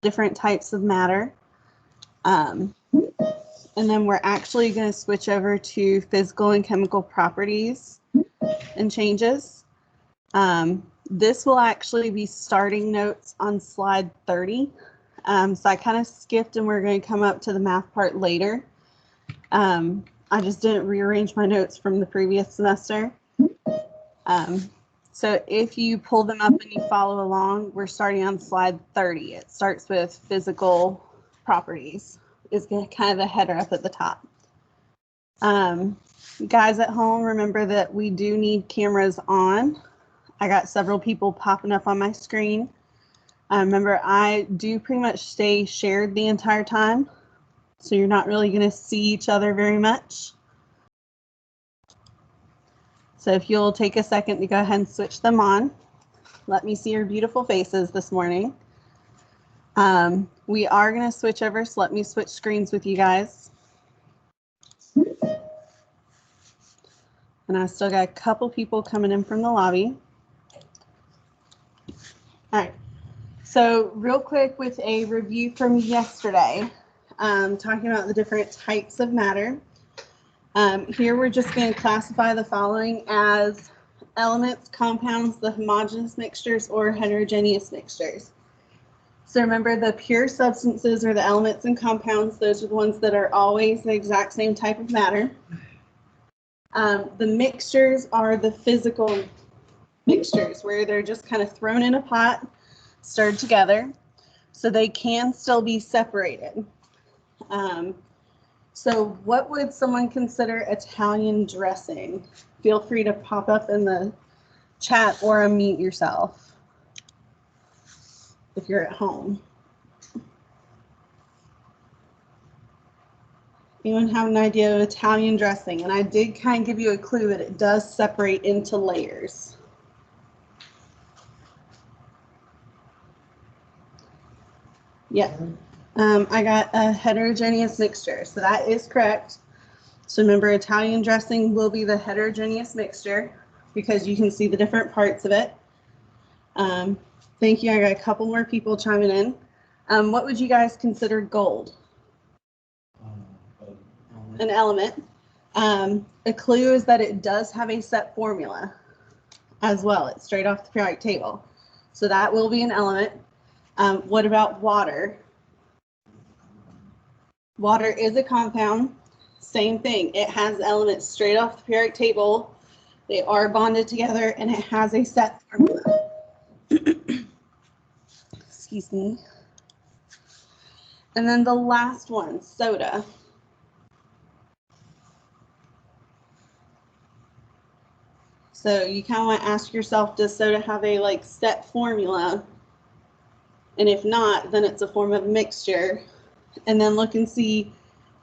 different types of matter. And then we're actually going to switch over to physical and chemical properties and changes. This will actually be starting notes on slide 30. So I kind of skipped and we're going to come up to the math part later. I just didn't rearrange my notes from the previous semester. So if you pull them up and you follow along, we're starting on slide 30. It starts with physical properties. Is kind of the header up at the top. Guys at home, remember that we do need cameras on. I got several people popping up on my screen. Remember, I do pretty much stay shared the entire time, so you're not really going to see each other very much. So if you'll take a second to go ahead and switch them on. Let me see your beautiful faces this morning. We are going to switch over, so let me switch screens with you guys. And I still got a couple people coming in from the lobby. All right, so real quick with a review from yesterday, talking about the different types of matter. Here we're just going to classify the following as elements, compounds, the homogeneous mixtures, or heterogeneous mixtures. So remember, the pure substances are the elements and compounds. Those are the ones that are always the exact same type of matter. The mixtures are the physical mixtures, where they're just kind of thrown in a pot, stirred together, so they can still be separated. So what would someone consider Italian dressing? Feel free to pop up in the chat or unmute yourself if you're at home. Anyone have an idea of Italian dressing? And I did kind of give you a clue that it does separate into layers. Yeah, I got a heterogeneous mixture, so that is correct. So remember, Italian dressing will be the heterogeneous mixture because you can see the different parts of it. Thank you. I got a couple more people chiming in. What would you guys consider gold? An element. A clue is that it does have a set formula as well. It's straight off the periodic table. So that will be an element. What about water? Water is a compound. Same thing. It has elements straight off the periodic table. They are bonded together and it has a set formula. Excuse me. And then the last one, soda. So you kind of want to ask yourself, does soda have a set formula? And if not, then it's a form of mixture. And then look and see,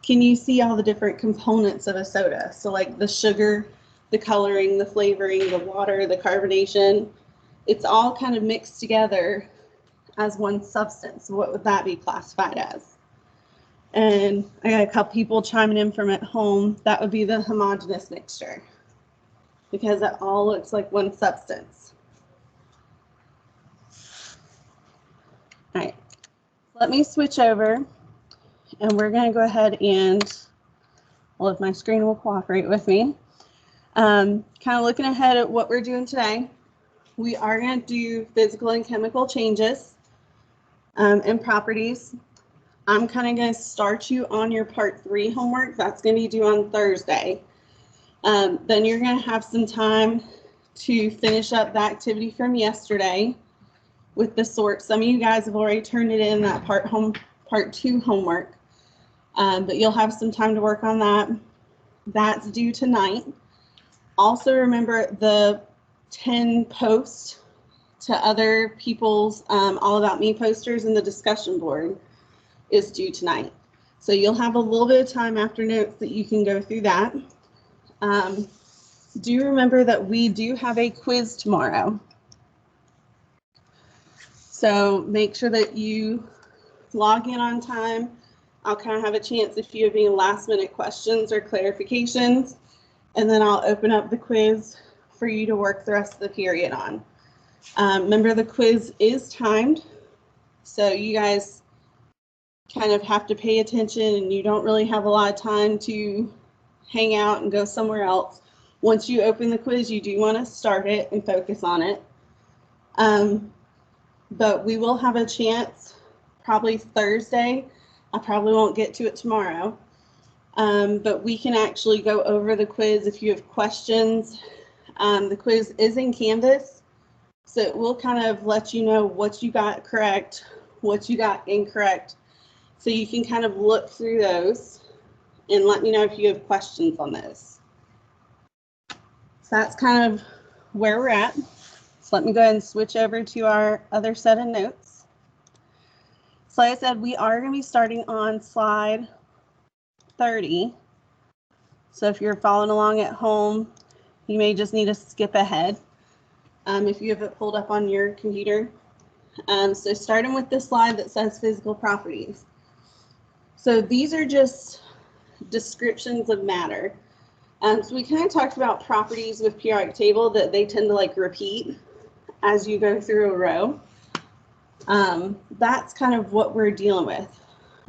can you see all the different components of a soda? So like the sugar, the coloring, the flavoring, the water, the carbonation, it's all kind of mixed together as one substance. What would that be classified as? And I got a couple people chiming in from at home. That would be the homogeneous mixture because it all looks like one substance. All right, let me switch over and we're going to go ahead and, well, if my screen will cooperate with me, kind of looking ahead at what we're doing today. We are going to do physical and chemical changes and properties. I'm kind of going to start you on your part 3 homework. That's going to be due on Thursday. Then you're going to have some time to finish up the activity from yesterday with the sort. Some of you guys have already turned it in, that part 2 homework, but you'll have some time to work on that. That's due tonight. Also remember the 10 posts to other people's All About Me posters in the discussion board is due tonight. So you'll have a little bit of time after notes that you can go through that. Do remember that we do have a quiz tomorrow. So make sure that you log in on time. I'll kind of have a chance if you have any last minute questions or clarifications, and then I'll open up the quiz for you to work the rest of the period on. Remember, the quiz is timed, so you guys kind of have to pay attention and you don't really have a lot of time to hang out and go somewhere else, once you open the quiz, you do want to start it and focus on it. But we will have a chance probably Thursday. I probably won't get to it tomorrow. But we can actually go over the quiz if you have questions. The quiz is in Canvas, so it will kind of let you know what you got correct, what you got incorrect. So you can kind of look through those and let me know if you have questions on those. So that's kind of where we're at. So let me go ahead and switch over to our other set of notes. So like I said, we are going to be starting on slide 30. So if you're following along at home, you may just need to skip ahead if you have it pulled up on your computer. So starting with the slide that says physical properties. So these are just descriptions of matter. So we kind of talked about properties with periodic table that they tend to like repeat as you go through a row. That's kind of what we're dealing with,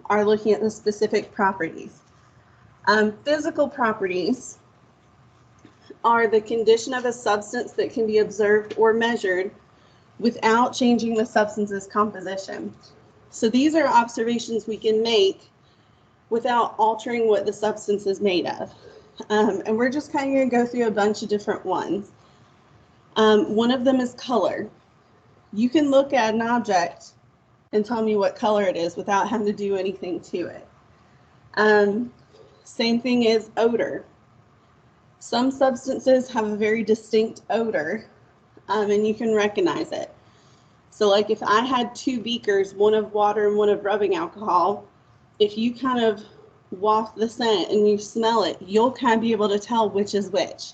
are looking at the specific properties. Physical properties are the condition of a substance that can be observed or measured without changing the substance's composition. So these are observations we can make without altering what the substance is made of. And we're just kind of going to go through a bunch of different ones. One of them is color. You can look at an object and tell me what color it is without having to do anything to it. Same thing is odor. Some substances have a very distinct odor, and you can recognize it. So like if I had two beakers, one of water and one of rubbing alcohol, if you kind of waft the scent and you smell it, you'll kind of be able to tell which is which,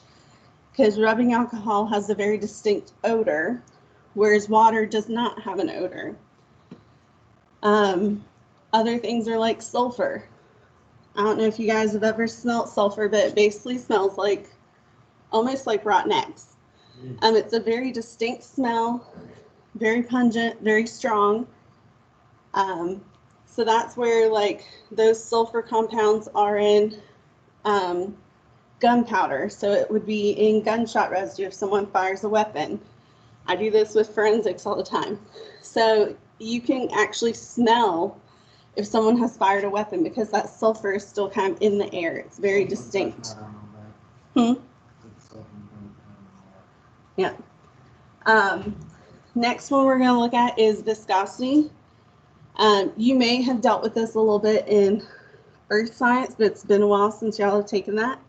because rubbing alcohol has a very distinct odor, whereas water does not have an odor. Other things are like sulfur. I don't know if you guys have ever smelled sulfur, but it basically smells like, almost like rotten eggs. It's a very distinct smell, very pungent, very strong. So that's where like those sulfur compounds are in gunpowder. So it would be in gunshot residue if someone fires a weapon. I do this with forensics all the time. So you can actually smell if someone has fired a weapon because that sulfur is still kind of in the air. It's very distinct. Yeah. Next one we're going to look at is viscosity. You may have dealt with this a little bit in earth science, but it's been a while since y'all have taken that.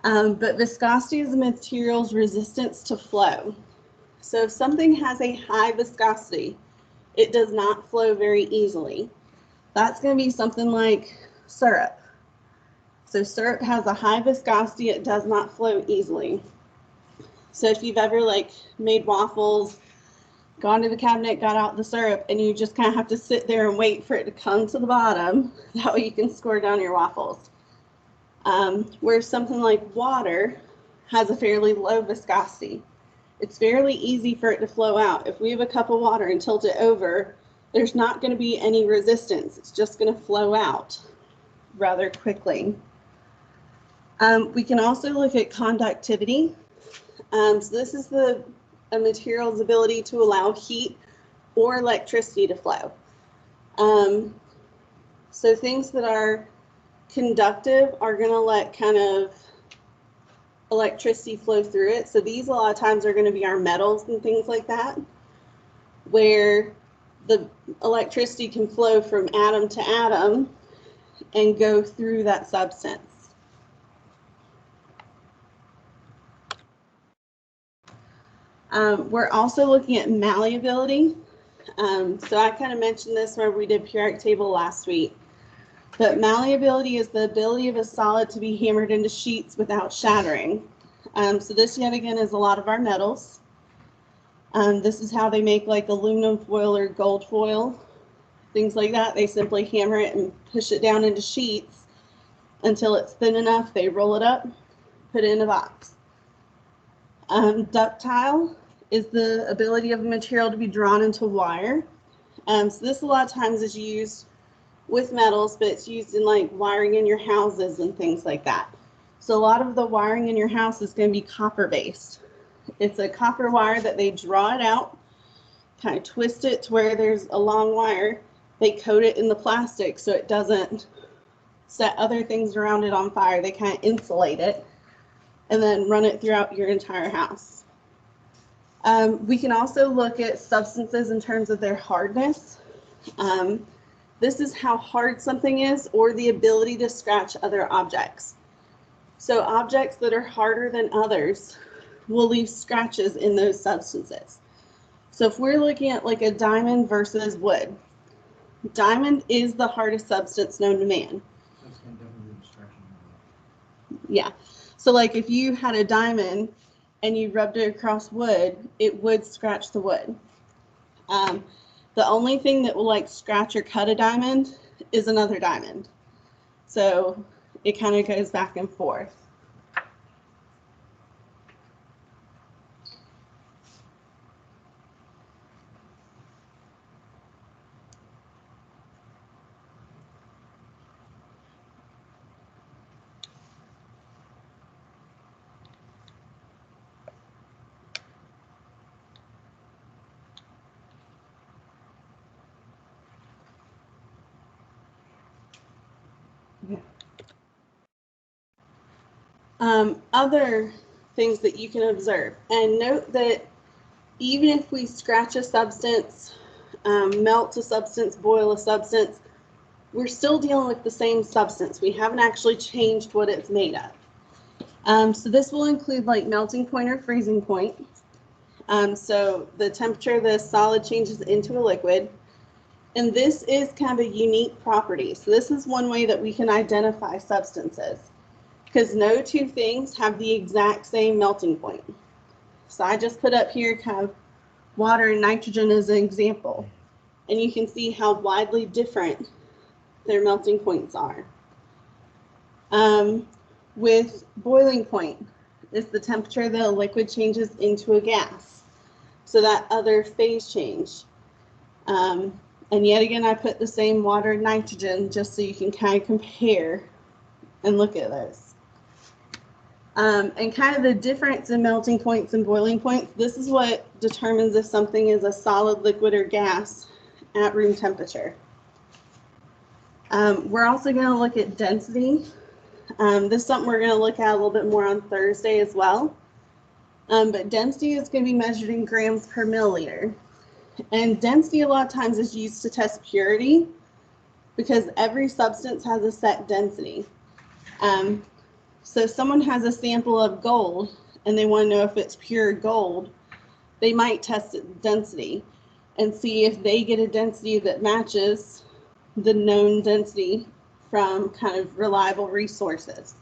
But viscosity is a material's resistance to flow. So if something has a high viscosity, it does not flow very easily. That's going to be something like syrup. So syrup has a high viscosity, it does not flow easily. So if you've ever like made waffles, gone to the cabinet, got out the syrup, and you just kind of have to sit there and wait for it to come to the bottom, that way you can score down your waffles. Whereas something like water has a fairly low viscosity. It's fairly easy for it to flow out. If we have a cup of water and tilt it over, there's not going to be any resistance. It's just going to flow out rather quickly. We can also look at conductivity. So this is a material's ability to allow heat or electricity to flow. So things that are conductive are going to let kind of electricity flow through it. So these a lot of times are going to be our metals and things like that, where the electricity can flow from atom to atom and go through that substance. We're also looking at malleability. So I kind of mentioned this where we did periodic table last week. But malleability is the ability of a solid to be hammered into sheets without shattering. So this yet again is a lot of our metals. This is how they make like aluminum foil or gold foil, things like that. They simply hammer it and push it down into sheets until it's thin enough. They roll it up, put it in a box. Ductile is the ability of a material to be drawn into wire. So this a lot of times is used with metals, but it's used in like wiring in your houses and things like that. So a lot of the wiring in your house is going to be copper based. It's a copper wire that they draw it out, kind of twist it to where there's a long wire. They coat it in the plastic so it doesn't set other things around it on fire. They kind of insulate it and then run it throughout your entire house. We can also look at substances in terms of their hardness. This is how hard something is, or the ability to scratch other objects. So objects that are harder than others will leave scratches in those substances. So if we're looking at like a diamond versus wood, diamond is the hardest substance known to man. Yeah. So like if you had a diamond and you rubbed it across wood, it would scratch the wood. The only thing that will like scratch or cut a diamond is another diamond. So it kind of goes back and forth. Other things that you can observe, and note that even if we scratch a substance, melt a substance, boil a substance, we're still dealing with the same substance. We haven't actually changed what it's made of. So this will include like melting point or freezing point. So the temperature the solid changes into a liquid. And this is kind of a unique property. So this is one way that we can identify substances, because no two things have the exact same melting point. So I just put up here kind of water and nitrogen as an example, and you can see how widely different their melting points are. With boiling point, is the temperature that a liquid changes into a gas. So that other phase change. And yet again, I put the same water and nitrogen just so you can kind of compare and look at this. And kind of the difference in melting points and boiling points, this is what determines if something is a solid, liquid, or gas at room temperature. We're also going to look at density. This is something we're going to look at a little bit more on Thursday as well. But density is going to be measured in grams per milliliter. And density a lot of times is used to test purity, because every substance has a set density. So if someone has a sample of gold and they want to know if it's pure gold, they might test its density and see if they get a density that matches the known density from kind of reliable resources.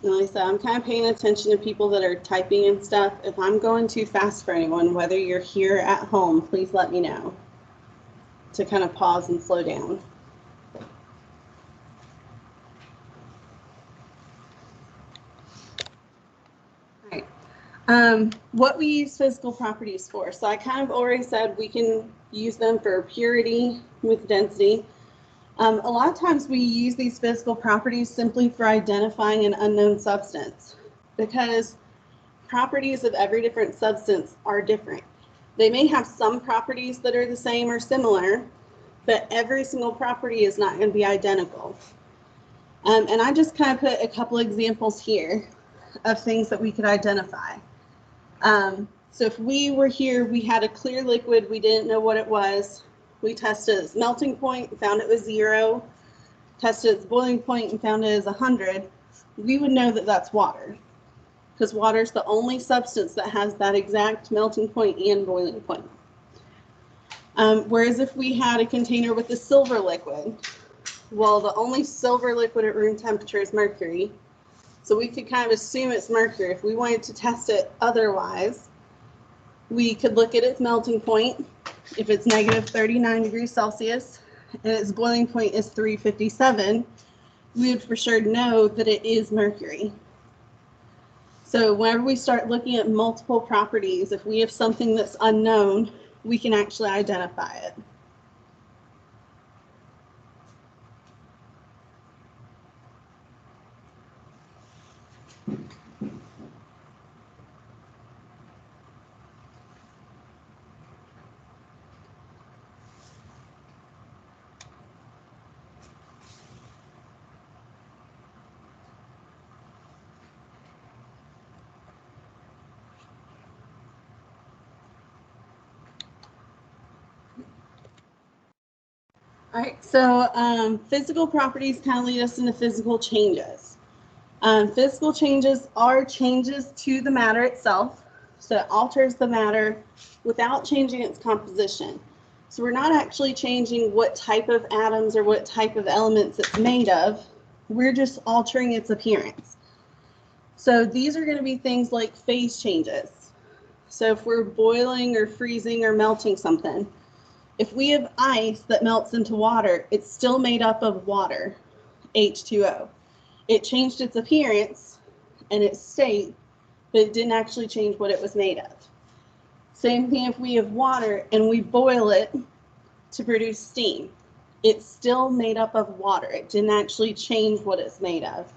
And like I said, I'm kind of paying attention to people that are typing and stuff. If I'm going too fast for anyone, whether you're here at home, please let me know to kind of pause and slow down. All right. What we use physical properties for. So I kind of already said we can use them for purity with density. A lot of times we use these physical properties simply for identifying an unknown substance, because properties of every different substance are different. They may have some properties that are the same or similar, but every single property is not going to be identical. And I just kind of put a couple examples here of things that we could identify. So if we were here, we had a clear liquid, we didn't know what it was. We tested its melting point and found it was 0, tested its boiling point and found it as 100, we would know that that's water. because water is the only substance that has that exact melting point and boiling point. Whereas if we had a container with a silver liquid, well, the only silver liquid at room temperature is mercury. So we could kind of assume it's mercury. If we wanted to test it otherwise, we could look at its melting point. If it's negative 39 degrees Celsius and its boiling point is 357, we would for sure know that it is mercury. So whenever we start looking at multiple properties, if we have something that's unknown, we can actually identify it. All right, so physical properties kind of lead us into physical changes. Physical changes are changes to the matter itself. So it alters the matter without changing its composition. So we're not actually changing what type of atoms or what type of elements it's made of. We're just altering its appearance. So these are going to be things like phase changes. So if we're boiling or freezing or melting something, if we have ice that melts into water, it's still made up of water, H2O. It changed its appearance and its state, but it didn't actually change what it was made of. Same thing if we have water and we boil it to produce steam. It's still made up of water. It didn't actually change what it's made of.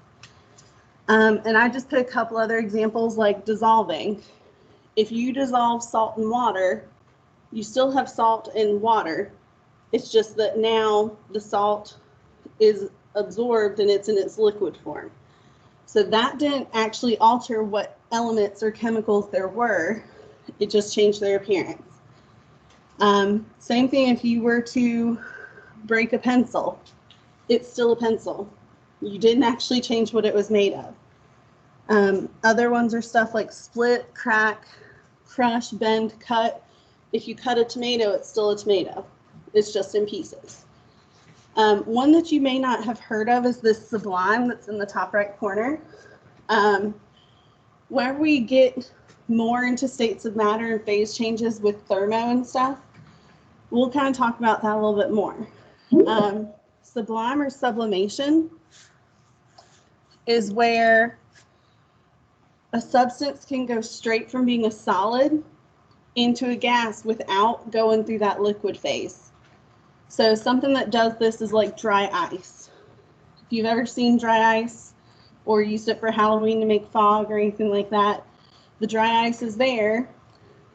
And I just put a couple other examples like dissolving. If you dissolve salt in water, you still have salt in water. It's just that now the salt is absorbed and it's in its liquid form. So that didn't actually alter what elements or chemicals there were. It just changed their appearance. Same thing if you were to break a pencil. It's still a pencil. You didn't actually change what it was made of. Other ones are stuff like split, crack, crush, bend, cut. If you cut a tomato, it's still a tomato. It's just in pieces. One that you may not have heard of is this sublime that's in the top right corner. Where we get more into states of matter and phase changes with thermo and stuff, we'll kind of talk about that a little bit more. Sublime or sublimation is where a substance can go straight from being a solid into a gas without going through that liquid phase. So something that does this is like dry ice. If you've ever seen dry ice or used it for Halloween to make fog or anything like that, the dry ice is there,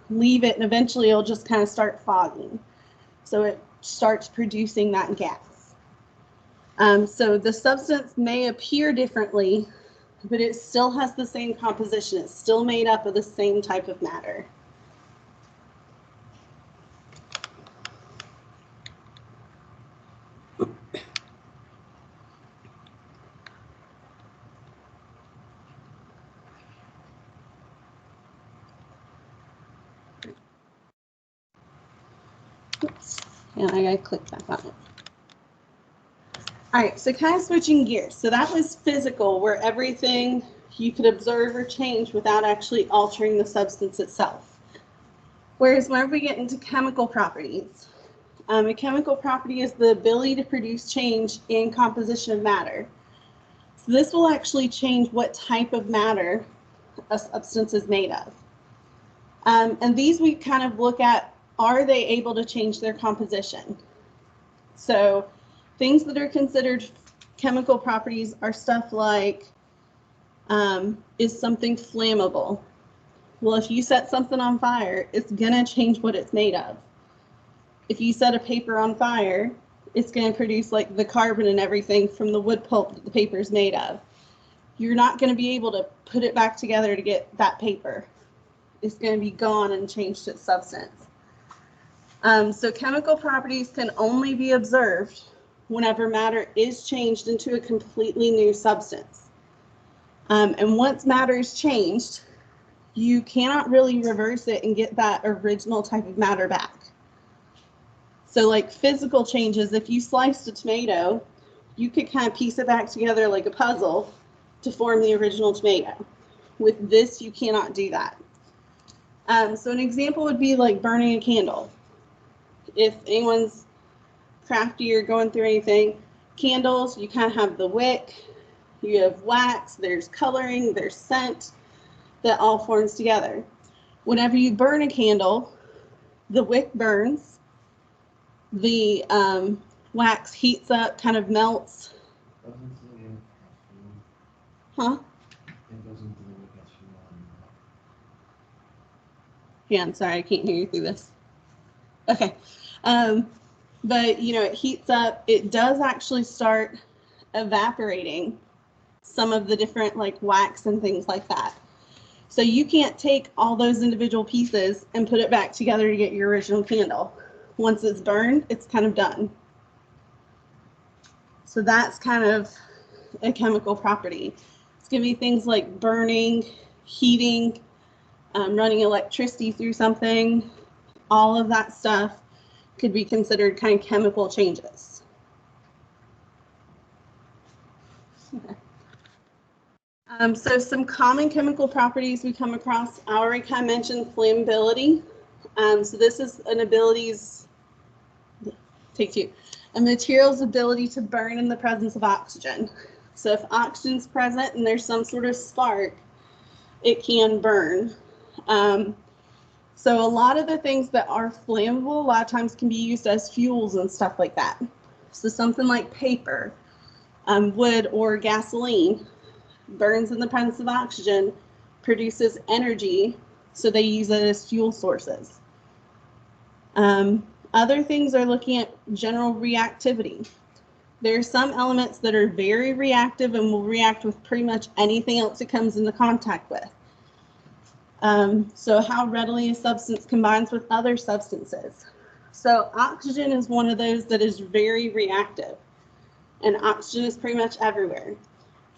leave it, and eventually it'll just kind of start fogging. So it starts producing that gas. So the substance may appear differently, but it still has the same composition. It's still made up of the same type of matter. Oops, and I gotta click back on it. All right, so kind of switching gears. So that was physical, where everything you could observe or change without actually altering the substance itself. Whereas whenever we get into chemical properties, a chemical property is the ability to produce change in composition of matter. So this will actually change what type of matter a substance is made of. And these we kind of look at, are they able to change their composition? So things that are considered chemical properties are stuff like, is something flammable? Well, if you set something on fire, it's gonna change what it's made of. If you set a paper on fire, it's gonna produce like the carbon and everything from the wood pulp that the paper is made of. You're not gonna be able to put it back together to get that paper. It's gonna be gone and changed its substance. So chemical properties can only be observed whenever matter is changed into a completely new substance. And once matter is changed, you cannot really reverse it and get that original type of matter back. So like physical changes, if you sliced a tomato, you could kind of piece it back together like a puzzle to form the original tomato. With this, you cannot do that. So an example would be like burning a candle. If anyone's crafty or going through anything, candles, you kind of have the wick, you have wax, there's coloring, there's scent that all forms together. Whenever you burn a candle, the wick burns, the wax heats up, kind of melts. Huh? Yeah, I'm sorry, I can't hear you through this. Okay. But, you know, it heats up. It does actually start evaporating some of the different like wax and things like that. So you can't take all those individual pieces and put it back together to get your original candle. Once it's burned, it's kind of done. So that's kind of a chemical property. It's going to be things like burning, heating, running electricity through something. All of that stuff could be considered kind of chemical changes. Okay. So some common chemical properties we come across, I already kind of mentioned flammability. So this is an ability's, take two, a material's ability to burn in the presence of oxygen. So if oxygen's present and there's some sort of spark, it can burn. So a lot of the things that are flammable, a lot of times can be used as fuels and stuff like that. So something like paper, wood, or gasoline burns in the presence of oxygen, produces energy, so they use it as fuel sources. Other things are looking at general reactivity. There are some elements that are very reactive and will react with pretty much anything else it comes into contact with. So how readily a substance combines with other substances. So oxygen is one of those that is very reactive, and oxygen is pretty much everywhere.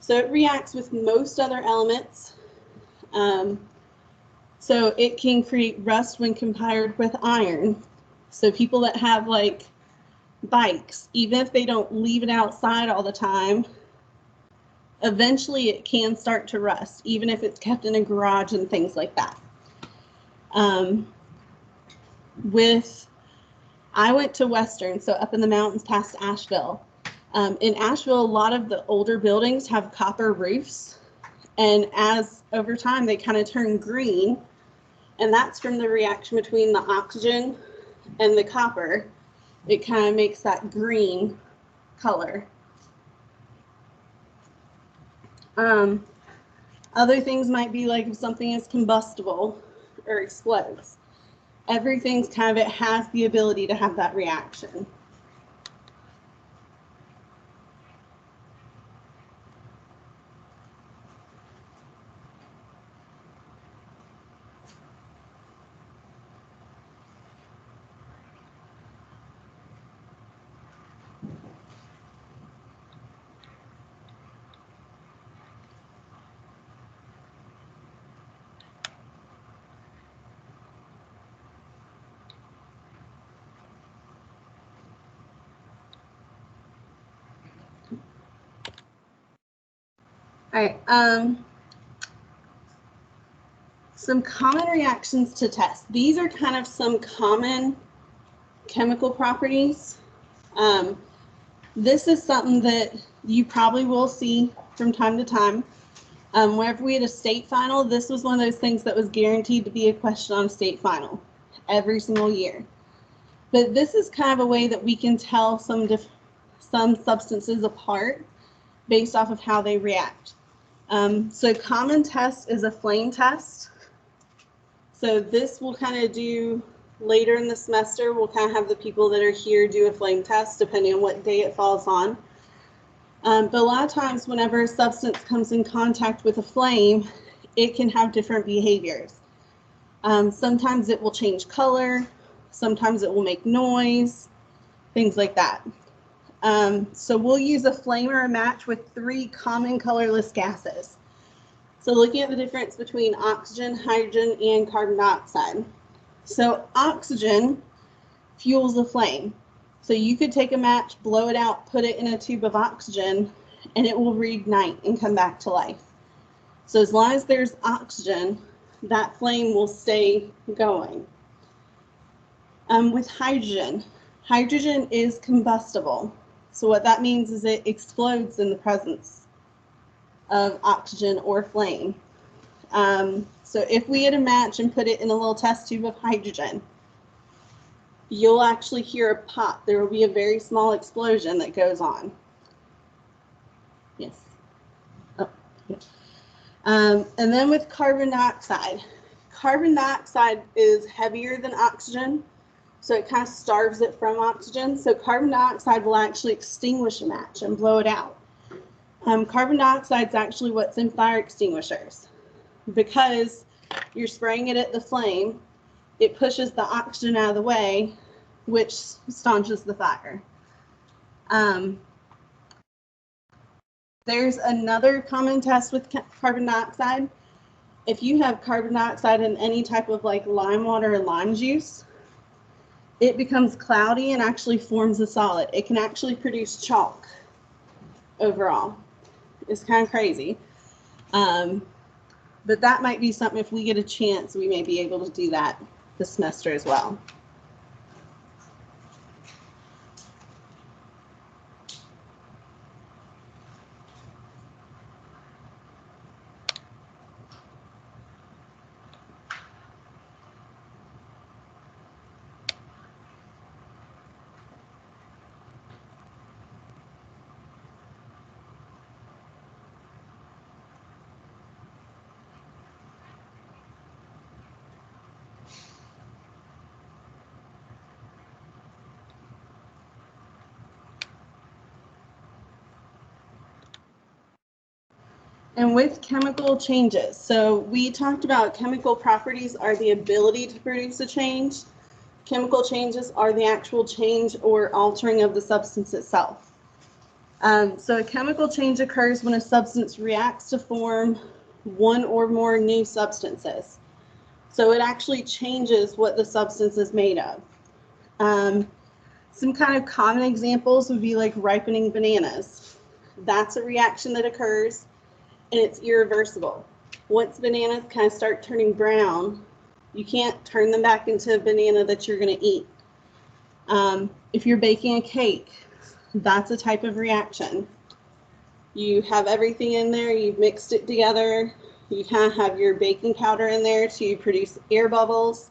So it reacts with most other elements. So it can create rust when compared with iron. So people that have like bikes, even if they don't leave it outside all the time, eventually it can start to rust, even if it's kept in a garage and things like that. I went to Western, so up in the mountains past Asheville. In Asheville, a lot of the older buildings have copper roofs, and as over time they kind of turn green, and that's from the reaction between the oxygen and the copper. It kind of makes that green color. Other things might be like if something is combustible or explodes. Everything's kind of, it has the ability to have that reaction. All right, some common reactions to test. These are kind of some common chemical properties. This is something that you probably will see from time to time. Whenever we had a state final, this was one of those things that was guaranteed to be a question on a state final every single year. But this is kind of a way that we can tell some substances apart based off of how they react. So common test is a flame test. So this we'll kind of do later in the semester. We'll kind of have the people that are here do a flame test depending on what day it falls on. But a lot of times whenever a substance comes in contact with a flame, it can have different behaviors. Sometimes it will change color, sometimes it will make noise, things like that. So we'll use a flame or a match with 3 common colorless gases. So looking at the difference between oxygen, hydrogen, and carbon dioxide. So oxygen fuels the flame. So you could take a match, blow it out, put it in a tube of oxygen, and it will reignite and come back to life. So as long as there's oxygen, that flame will stay going. With hydrogen, hydrogen is combustible. So what that means is it explodes in the presence of oxygen or flame. So if we had a match and put it in a little test tube of hydrogen, you'll actually hear a pop. There will be a very small explosion that goes on. Yes. Oh, yeah. And then with carbon dioxide is heavier than oxygen, so it kind of starves it from oxygen. So carbon dioxide will actually extinguish a match and blow it out. Carbon dioxide is actually what's in fire extinguishers. Because you're spraying it at the flame, it pushes the oxygen out of the way, which staunches the fire. There's another common test with carbon dioxide. If you have carbon dioxide in any type of like lime water or lime juice, it becomes cloudy and actually forms a solid. It can actually produce chalk overall. It's kind of crazy. But that might be something, if we get a chance, we may be able to do that this semester as well. And with chemical changes, so we talked about chemical properties are the ability to produce a change. Chemical changes are the actual change or altering of the substance itself. So a chemical change occurs when a substance reacts to form one or more new substances. So it actually changes what the substance is made of. Some kind of common examples would be like ripening bananas. That's a reaction that occurs, and it's irreversible. Once bananas kind of start turning brown, you can't turn them back into a banana that you're going to eat. If you're baking a cake, that's a type of reaction. You have everything in there, you've mixed it together, you kind of have your baking powder in there to produce air bubbles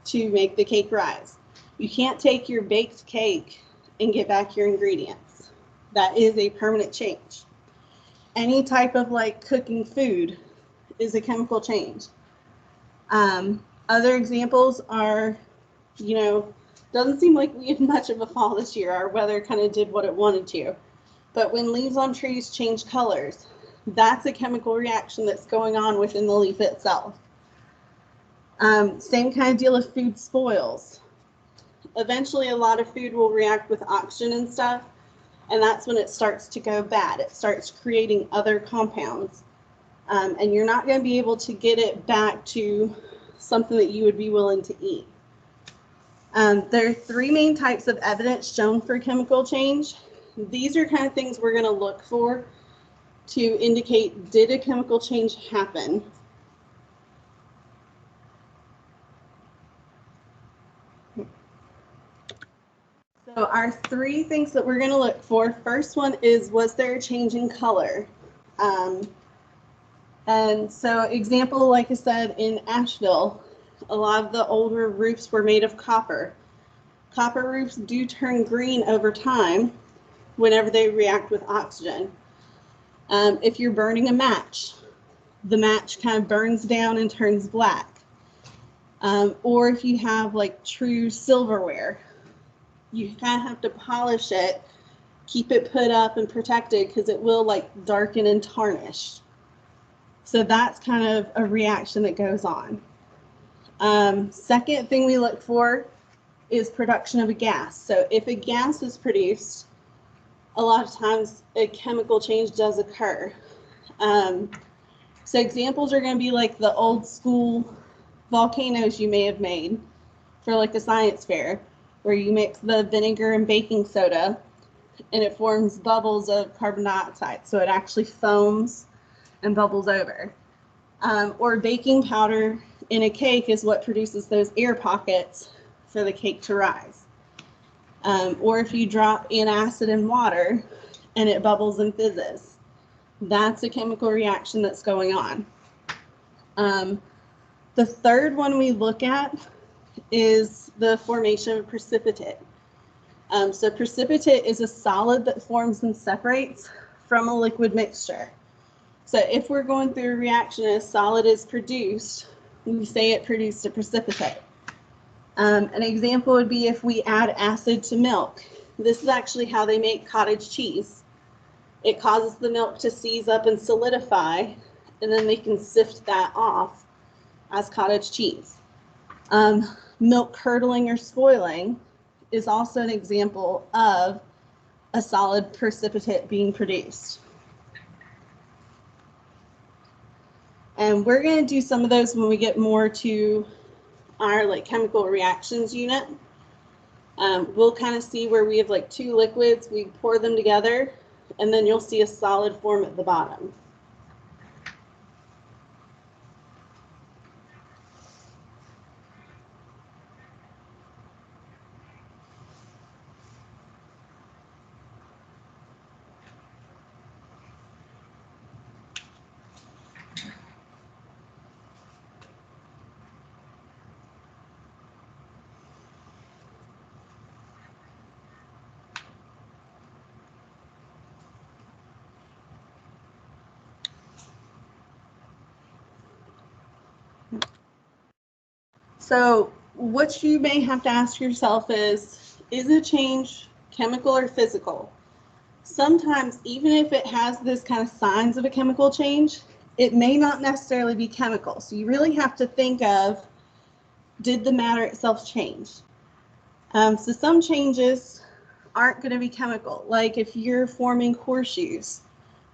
to make the cake rise. You can't take your baked cake and get back your ingredients. That is a permanent change. Any type of like cooking food is a chemical change. Other examples are, doesn't seem like we had much of a fall this year. Our weather kind of did what it wanted to. But when leaves on trees change colors, that's a chemical reaction that's going on within the leaf itself. Same kind of deal if food spoils. Eventually, a lot of food will react with oxygen and stuff, and that's when it starts to go bad. It starts creating other compounds, and you're not going to be able to get it back to something that you would be willing to eat. There are three main types of evidence shown for chemical change. These are kind of things we're going to look for to indicate, did a chemical change happen? So our three things that we're going to look for, first one is, was there a change in color? And so example, like I said, in Asheville, a lot of the older roofs were made of copper. Copper roofs do turn green over time whenever they react with oxygen. If you're burning a match, the match kind of burns down and turns black. Or if you have like true silverware, you kind of have to polish it, keep it put up and protected, because it will like darken and tarnish. So that's kind of a reaction that goes on. Second thing we look for is production of a gas. So if a gas is produced, a lot of times a chemical change does occur. So examples are going to be like the old school volcanoes you may have made for like a science fair, where you mix the vinegar and baking soda and it forms bubbles of carbon dioxide. So it actually foams and bubbles over. Or baking powder in a cake is what produces those air pockets for the cake to rise. Or if you drop antacid in water and it bubbles and fizzes, that's a chemical reaction that's going on. The third one we look at is the formation of precipitate. So precipitate is a solid that forms and separates from a liquid mixture. So if we're going through a reaction and a solid is produced, we say it produced a precipitate. An example would be if we add acid to milk. This is actually how they make cottage cheese. It causes the milk to seize up and solidify, and then they can sift that off as cottage cheese. Milk curdling or spoiling is also an example of a solid precipitate being produced. And we're going to do some of those when we get more to our like chemical reactions unit. We'll kind of see where we have like two liquids, we pour them together, and then you'll see a solid form at the bottom. So what you may have to ask yourself is a change chemical or physical? Sometimes, even if it has this kind of signs of a chemical change, it may not necessarily be chemical. So you really have to think of, did the matter itself change? So some changes aren't going to be chemical. Like if you're forming horseshoes,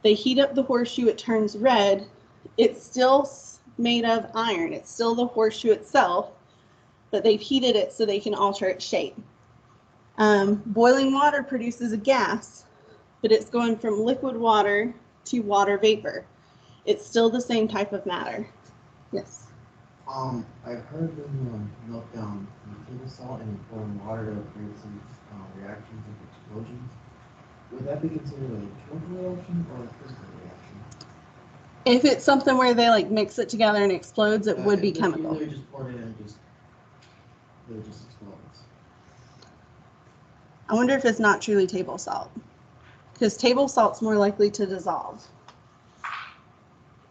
they heat up the horseshoe, it turns red. It's still made of iron. It's still the horseshoe itself, but they've heated it so they can alter its shape. Boiling water produces a gas, but it's going from liquid water to water vapor. It's still the same type of matter. Yes. I've heard when you melt down table salt and you pour in water to create some reactions and explosions. Would that be considered a chemical reaction or a physical reaction? If it's something where they like mix it together and explodes, it would be chemical. You just pour it in and it just explodes. I wonder if it's not truly table salt, because table salt's more likely to dissolve.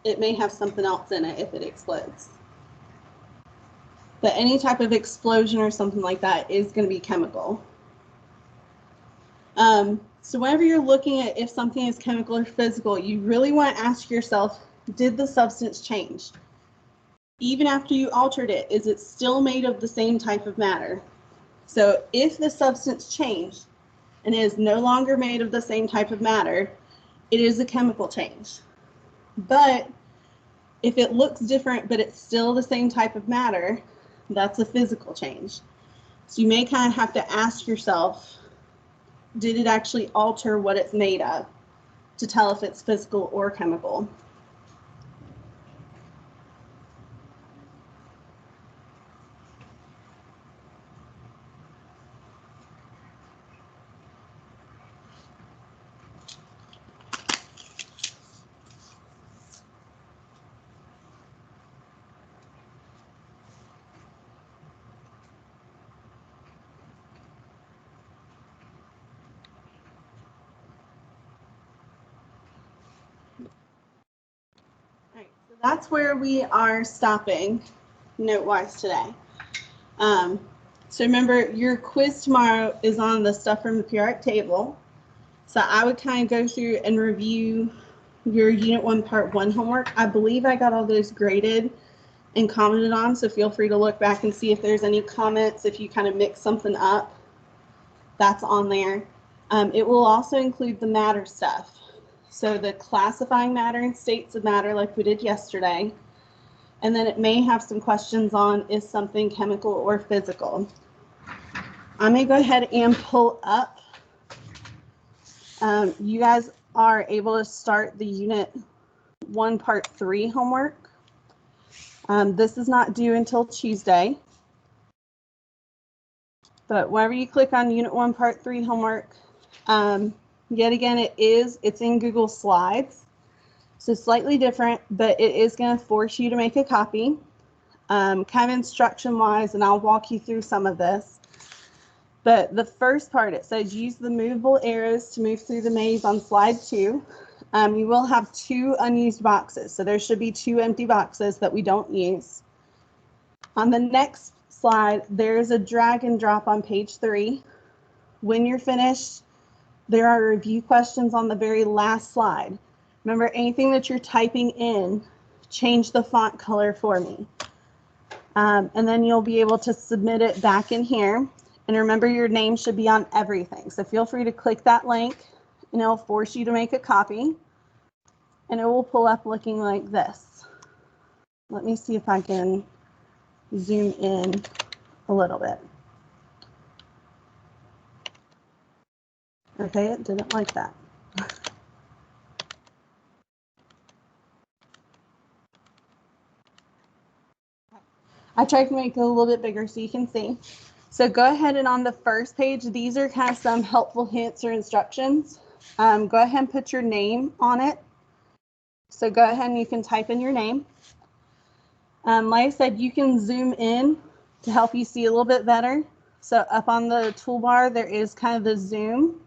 It may have something else in it if it explodes. But any type of explosion or something like that is going to be chemical. So whenever you're looking at if something is chemical or physical, you really want to ask yourself, did the substance change? Even after you altered it, is it still made of the same type of matter? So if the substance changed and is no longer made of the same type of matter, it is a chemical change. But if it looks different, but it's still the same type of matter, that's a physical change. So you may kind of have to ask yourself, did it actually alter what it's made of to tell if it's physical or chemical? Right, so that's where we are stopping note-wise today. So remember, your quiz tomorrow is on the stuff from the periodic table. So I would kind of go through and review your Unit 1, Part 1 homework. I believe I got all those graded and commented on, so feel free to look back and see if there's any comments, if you kind of mix something up, that's on there. It will also include the matter stuff. So the classifying matter and states of matter like we did yesterday. And then it may have some questions on, is something chemical or physical? I'm gonna go ahead and pull up. You guys are able to start the Unit 1 Part 3 homework. This is not due until Tuesday. But whenever you click on Unit 1 Part 3 homework, yet again, it's in Google Slides. So slightly different, but it is going to force you to make a copy, kind of instruction-wise, and I'll walk you through some of this. But the first part, it says use the movable arrows to move through the maze on slide 2. You will have 2 unused boxes, so there should be 2 empty boxes that we don't use. On the next slide, there's a drag and drop on page 3. When you're finished, there are review questions on the very last slide. Remember, anything that you're typing in, change the font color for me. And then you'll be able to submit it back in here. And remember, your name should be on everything. So feel free to click that link and it'll force you to make a copy. And it will pull up looking like this. Let me see if I can zoom in a little bit. Okay, it didn't like that. I tried to make it a little bit bigger so you can see. So go ahead and on the first page, these are kind of some helpful hints or instructions. Go ahead and put your name on it. So go ahead and you can type in your name. Like I said, you can zoom in to help you see a little bit better. So up on the toolbar, there is kind of the zoom.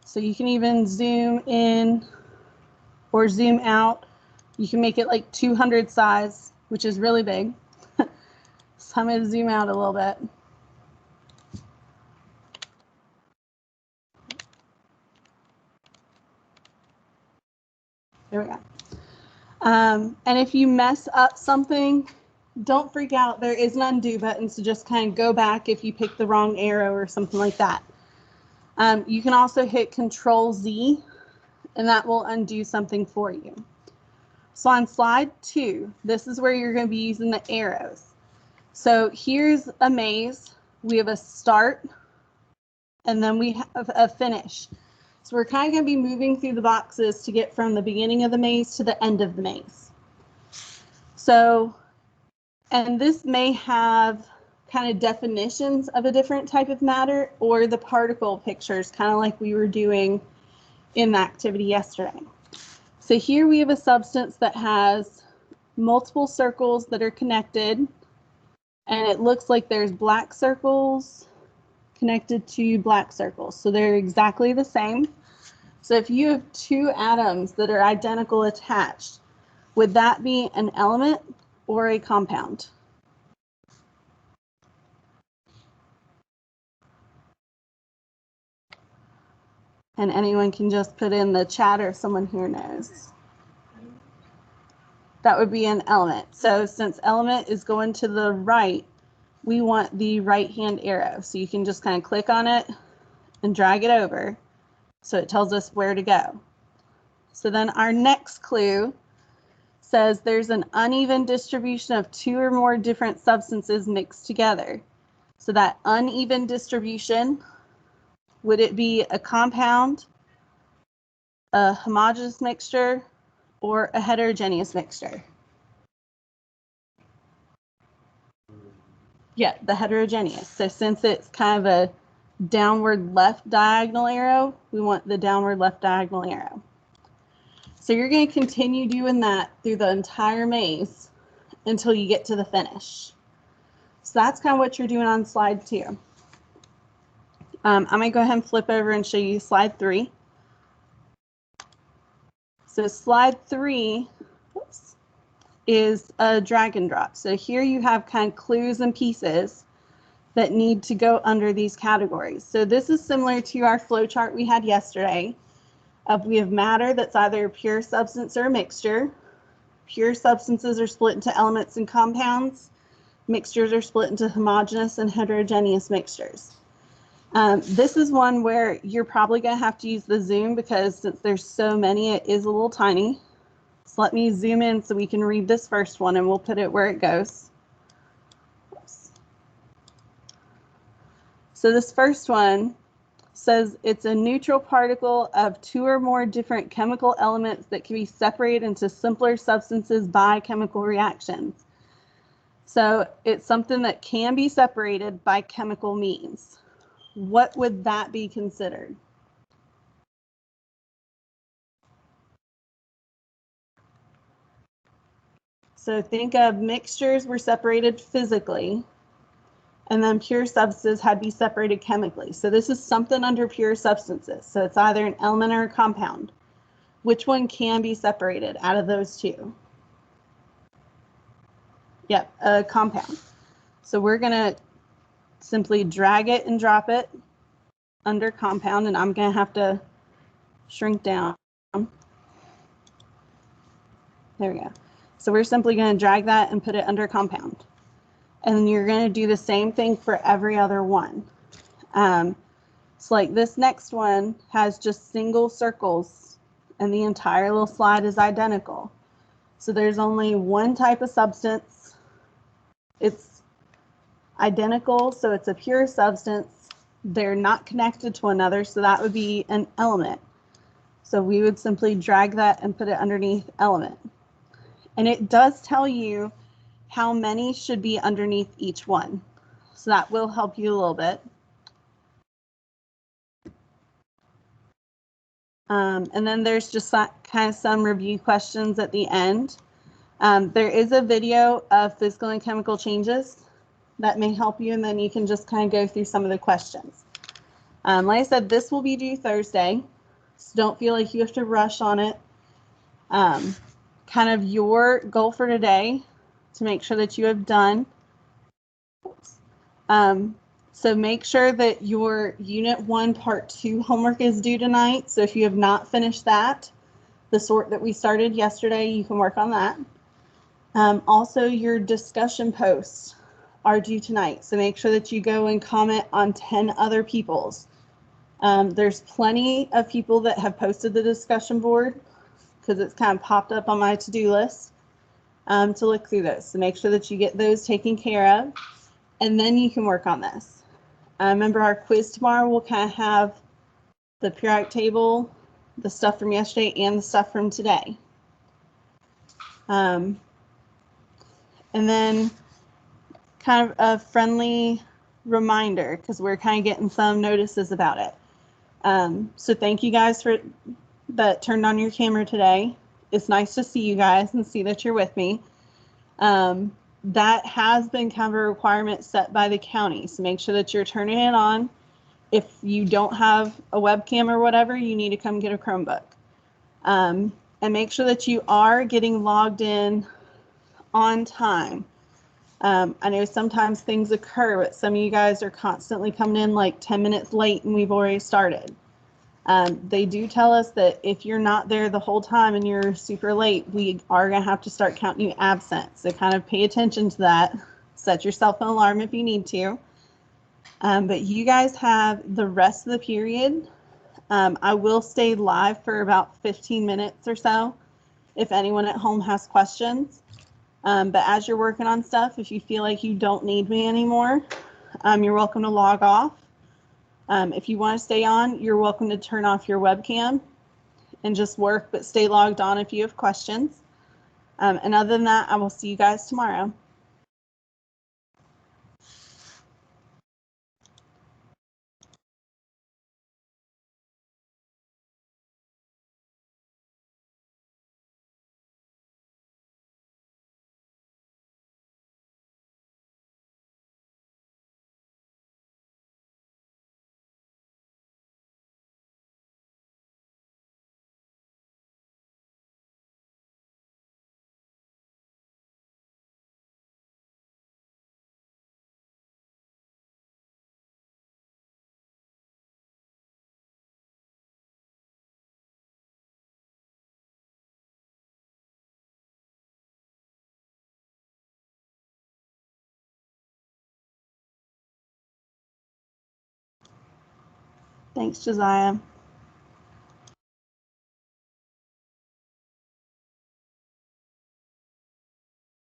So you can even zoom in or zoom out. You can make it like 200 size, which is really big. So I'm going to zoom out a little bit. There we go. And if you mess up something, don't freak out. There is an undo button, so just kind of go back if you pick the wrong arrow or something like that. You can also hit Control-Z, and that will undo something for you. So on slide 2, this is where you're going to be using the arrows. So here's a maze. We have a start, and then we have a finish. So we're kind of going to be moving through the boxes to get from the beginning of the maze to the end of the maze. So, and this may have kind of definitions of a different type of matter or the particle pictures, kind of like we were doing in the activity yesterday. So here we have a substance that has multiple circles that are connected, and it looks like there's black circles connected to black circles. So they're exactly the same. So if you have 2 atoms that are identical attached, would that be an element or a compound? And anyone can just put in the chat or if someone here knows. That would be an element. So since element is going to the right, we want the right-hand arrow. So you can just kind of click on it and drag it over. So it tells us where to go. So then our next clue says there's an uneven distribution of 2 or more different substances mixed together. So that uneven distribution, would it be a compound, a homogeneous mixture, or a heterogeneous mixture? Yeah, the heterogeneous. So since it's kind of a downward left diagonal arrow, we want the downward left diagonal arrow. So you're going to continue doing that through the entire maze until you get to the finish. So that's kind of what you're doing on slide 2. I'm going to go ahead and flip over and show you slide 3. So slide 3 is a drag and drop. So here you have kind of clues and pieces that need to go under these categories. So this is similar to our flow chart we had yesterday. We have matter that's either a pure substance or a mixture. Pure substances are split into elements and compounds. Mixtures are split into homogeneous and heterogeneous mixtures. This is one where you're probably going to have to use the zoom because since there's so many, it is a little tiny. So let me zoom in so we can read this first one and we'll put it where it goes. So this first one says it's a neutral particle of two or more different chemical elements that can be separated into simpler substances by chemical reactions. So it's something that can be separated by chemical means. What would that be considered? So think of mixtures were separated physically, and then pure substances had to be separated chemically. So this is something under pure substances. So it's either an element or a compound. Which one can be separated out of those two? Yep, a compound. So we're going to simply drag it and drop it under compound, and I'm going to have to shrink down. There we go. So we're simply going to drag that and put it under compound. And you're going to do the same thing for every other one. So like this next one has just single circles and the entire little slide is identical. So there's only one type of substance. It's identical, so it's a pure substance. They're not connected to another, so that would be an element. So we would simply drag that and put it underneath element. And it does tell you how many should be underneath each one. So that will help you a little bit. And then there's just kind of some review questions at the end. There is a video of physical and chemical changes that may help you, and then you can just kind of go through some of the questions. Like I said, this will be due Thursday, so don't feel like you have to rush on it. Kind of your goal for today to make sure that you have done. So make sure that your Unit 1 Part 2 homework is due tonight. So if you have not finished that, the sort that we started yesterday, you can work on that. Also, your discussion posts are due tonight. So make sure that you go and comment on 10 other people's. There's plenty of people that have posted the discussion board because it's kind of popped up on my to-do list to look through those. So make sure that you get those taken care of, and then you can work on this. Remember, our quiz tomorrow will kind of have the periodic table, the stuff from yesterday, and the stuff from today. And then kind of a friendly reminder, because we're kind of getting some notices about it. So thank you guys for that turned on your camera today. It's nice to see you guys and see that you're with me. That has been kind of a requirement set by the county. So make sure that you're turning it on. If you don't have a webcam or whatever, you need to come get a Chromebook. And make sure that you are getting logged in on time. I know sometimes things occur, but some of you guys are constantly coming in like 10 minutes late and we've already started. They do tell us that if you're not there the whole time and you're super late, we are going to have to start counting you absent. So kind of pay attention to that. Set yourself an alarm if you need to. But you guys have the rest of the period. I will stay live for about 15 minutes or so if anyone at home has questions. But as you're working on stuff, if you feel like you don't need me anymore, you're welcome to log off. If you want to stay on, you're welcome to turn off your webcam and just work, but stay logged on if you have questions. And other than that, I will see you guys tomorrow. Thanks, Josiah.